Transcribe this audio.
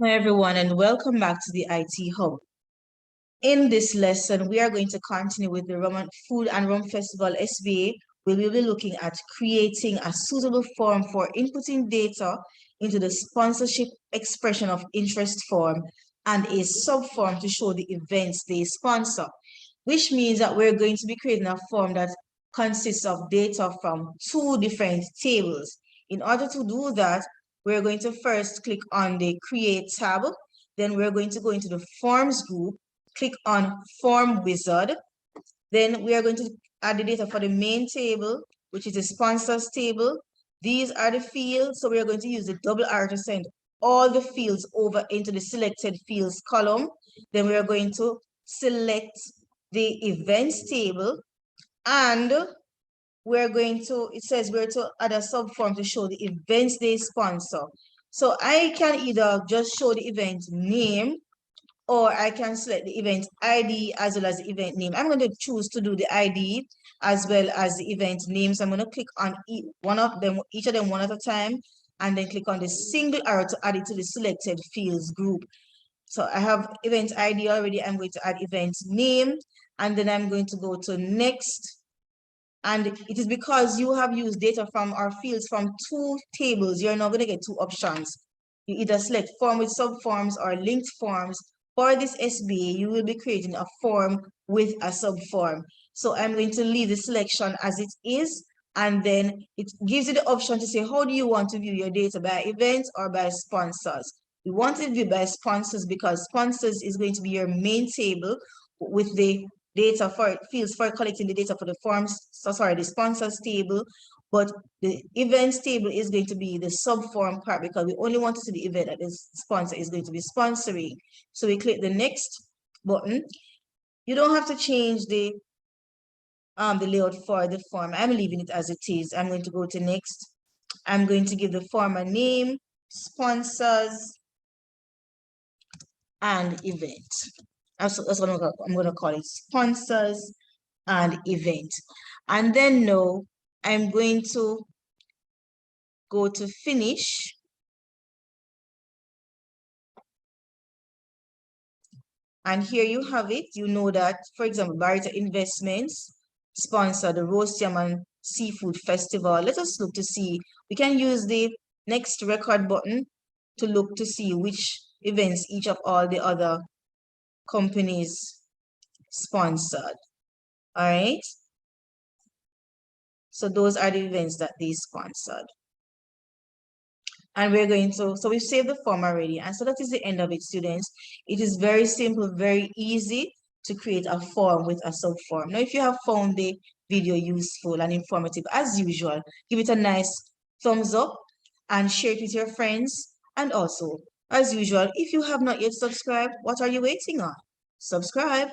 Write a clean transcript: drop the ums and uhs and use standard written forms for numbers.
Hi everyone, and welcome back to the IT Hub. In this lesson, we are going to continue with the Roman Food and Rum Festival SBA, where we'll be looking at creating a suitable form for inputting data into the sponsorship expression of interest form and a subform to show the events they sponsor, which means that we're going to be creating a form that consists of data from two different tables. In order to do that, we're going to first click on the Create tab. Then we're going to go into the Forms group, click on Form Wizard. Then we are going to add the data for the main table, which is the Sponsors table. These are the fields, so we are going to use the double arrow to send all the fields over into the Selected Fields column. Then we are going to select the Events table, and we're going to, it says we're to add a subform to show the events they sponsor. So I can either just show the event name, or I can select the event ID as well as the event name. I'm going to choose to do the ID as well as the event name. So I'm going to click on each of them one at a time, and then click on the single arrow to add it to the selected fields group. So I have event ID already. I'm going to add event name, and then I'm going to go to next. And it is because you have used data from our fields from two tables, you're now going to get two options. You either select form with subforms or linked forms. For this SBA, you will be creating a form with a subform. So I'm going to leave the selection as it is, and then it gives you the option to say, how do you want to view your data, by events or by sponsors? You want it viewed by sponsors because sponsors is going to be your main table with the data for fields for collecting the data for the forms, the sponsors table, but the events table is going to be the subform part because we only want to see the event that the sponsor is going to be sponsoring. So we click the next button. You don't have to change the layout for the form. I'm leaving it as it is. I'm going to go to next. I'm going to give the form a name, sponsors, and event. That's what I'm going to call it, sponsors and event. And then now I'm going to go to finish. And here you have it. You know that, for example, Barita Investments sponsor the Roast Yam and Seafood Festival. Let us look to see. We can use the next record button to look to see which events each of all the other companies sponsored. All right. So those are the events that they sponsored. And we're going to, so we've saved the form already. And so that is the end of it, students. It is very simple, very easy to create a form with a subform. Now, if you have found the video useful and informative, as usual, give it a nice thumbs up and share it with your friends. And also, as usual, if you have not yet subscribed, what are you waiting on? Subscribe.